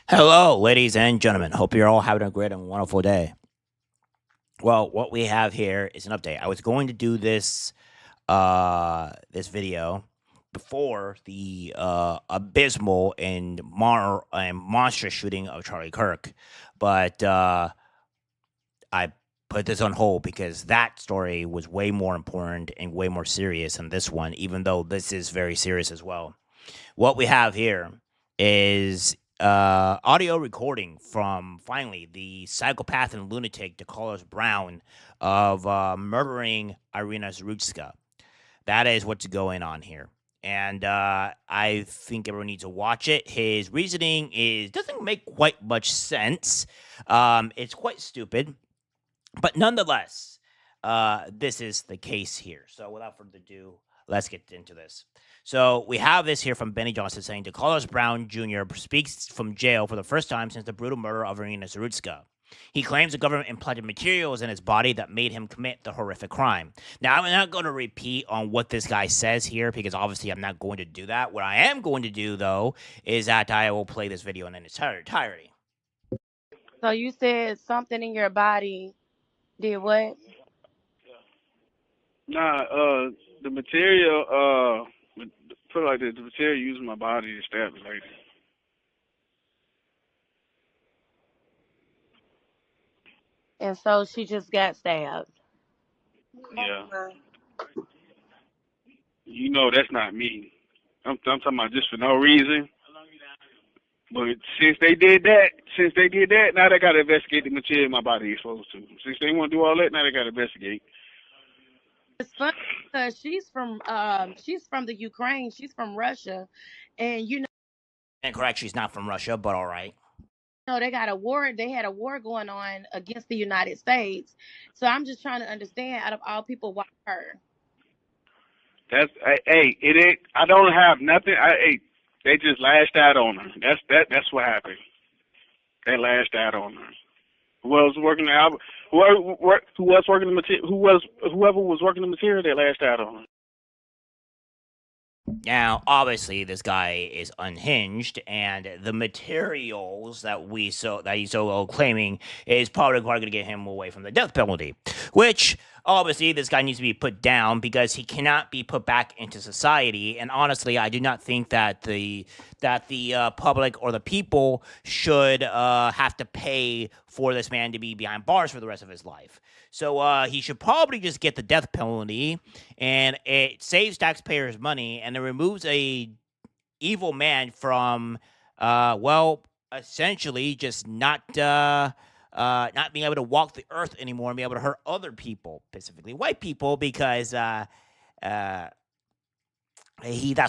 Hello, ladies and gentlemen. Hope you're all having a great and wonderful day. Well, what we have here is an update. I was going to do this video before the abysmal and monstrous shooting of Charlie Kirk, but I put this on hold because that story was way more important and way more serious than this one, even though this is very serious as well. What we have here is audio recording from finally the psychopath and lunatic Decarlos Brown of murdering Iryna Zarutska. That is what's going on here. And I think everyone needs to watch it. His reasoning doesn't make quite much sense. It's quite stupid, but nonetheless, this is the case here. So without further ado, let's get into this. So we have this here from Benny Johnson saying Decarlos Brown Jr. speaks from jail for the first time since the brutal murder of Iryna Zarutska. He claims the government implanted materials in his body that made him commit the horrific crime. Now, I'm not going to repeat on what this guy says here because obviously I'm not going to do that. What I am going to do, though, is that I will play this video in its entirety. So you said something in your body did what? Nah, the material, put it like this, the material used in my body to stab the lady. And so she just got stabbed. Yeah. You know that's not me. I'm talking about just for no reason. But since they did that, now they gotta investigate the material in my body exposed to. Since they want to do all that, now they gotta investigate. It's funny because she's from the Ukraine. She's from Russia, and And correct, she's not from Russia, but all right. they got a war. They had a war going on against the United States. So I'm just trying to understand, out of all people, why her? It ain't. I don't have nothing. They just lashed out on her. That's what happened. They lashed out on her. Whoever was working the material, they lashed out on her. Now, obviously, this guy is unhinged, and the materials that he's so claiming is probably going to get him away from the death penalty. Which obviously, this guy needs to be put down because he cannot be put back into society. And honestly, I do not think that the public or the people should have to pay for this man to be behind bars for the rest of his life. So he should probably just get the death penalty, and it saves taxpayers money, and it removes a evil man from, essentially just not being able to walk the earth anymore and be able to hurt other people, specifically white people, because that's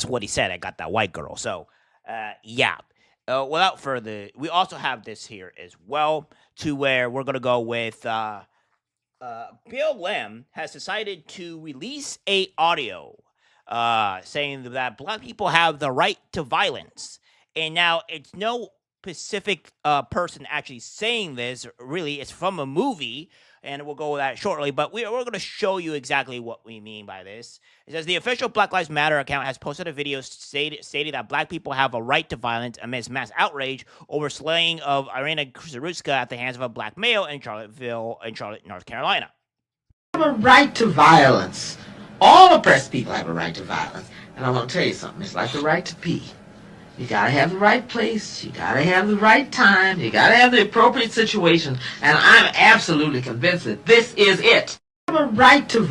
what he said. I got that white girl. So yeah. Without further, we also have this here as well, to where we're gonna go with. BLM has decided to release a audio saying that black people have the right to violence. And now it's no specific person actually saying this. Really, it's from a movie, and we'll go with that shortly. But we're going to show you exactly what we mean by this. It says the official Black Lives Matter account has posted a video stating that black people have a right to violence amidst mass outrage over slaying of Iryna Zarutska at the hands of a black male in Charlotte, North Carolina. Have a right to violence. All oppressed people have a right to violence. And I'm going to tell you something. It's like the right to pee. You got to have the right place. You got to have the right time. You got to have the appropriate situation. And I'm absolutely convinced that this is it. Have a right to.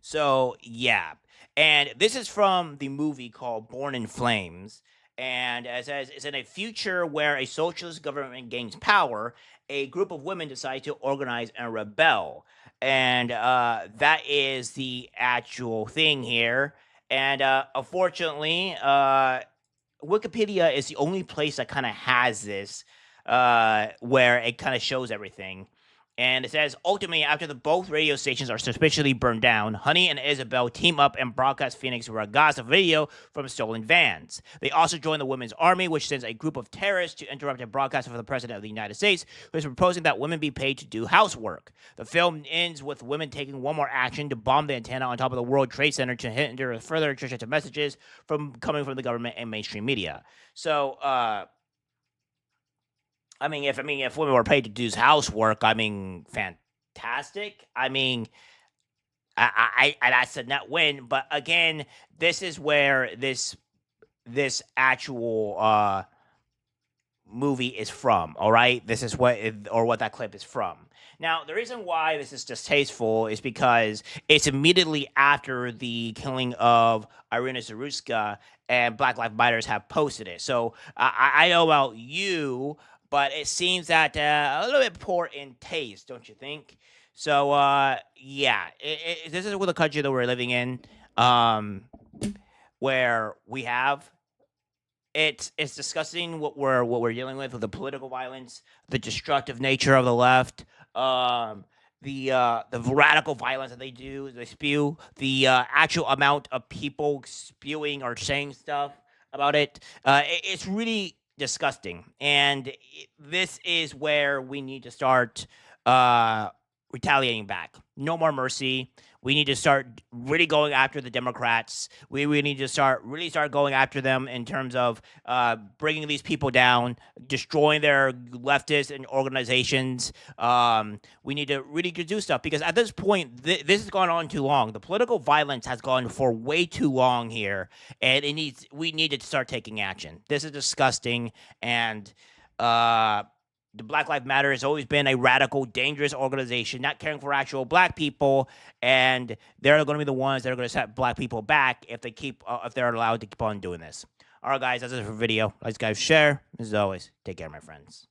So, yeah. And this is from the movie called Born in Flames. And it says it's in a future where a socialist government gains power, a group of women decide to organize and rebel. And that is the actual thing here. And unfortunately, Wikipedia is the only place that kind of has this, where it kind of shows everything. And it says, ultimately, after both radio stations are suspiciously burned down, Honey and Isabel team up and broadcast Phoenix Ragazza video from stolen vans. They also join the Women's Army, which sends a group of terrorists to interrupt a broadcast of the President of the United States, who is proposing that women be paid to do housework. The film ends with women taking one more action to bomb the antenna on top of the World Trade Center to hinder further exchange of messages coming from the government and mainstream media. So, I mean, if women were paid to do housework, I mean, fantastic. I mean, that's a net win. But again, this is where this actual movie is from. All right, this is what that clip is from. Now, the reason why this is distasteful is because it's immediately after the killing of Iryna Zarutska, and Black Lives Matters have posted it. So I know about you, but it seems that a little bit poor in taste, don't you think? So yeah, this is the country that we're living in, where we have it's discussing what we're dealing with the political violence, the destructive nature of the left, um, the radical violence that they spew, the actual amount of people spewing or saying stuff about it. It's really disgusting, and this is where we need to start retaliating back. No more mercy. We need to start really going after the Democrats. We need to start going after them in terms of bringing these people down, destroying their leftist and organizations. We need to really do stuff because at this point, this has gone on too long. The political violence has gone for way too long here, and we need to start taking action. This is disgusting, and the Black Lives Matter has always been a radical, dangerous organization, not caring for actual black people, and they're going to be the ones that are going to set black people back if they're allowed to keep on doing this. All right, guys, that's it for the video. Like, guys, share. As always, take care, my friends.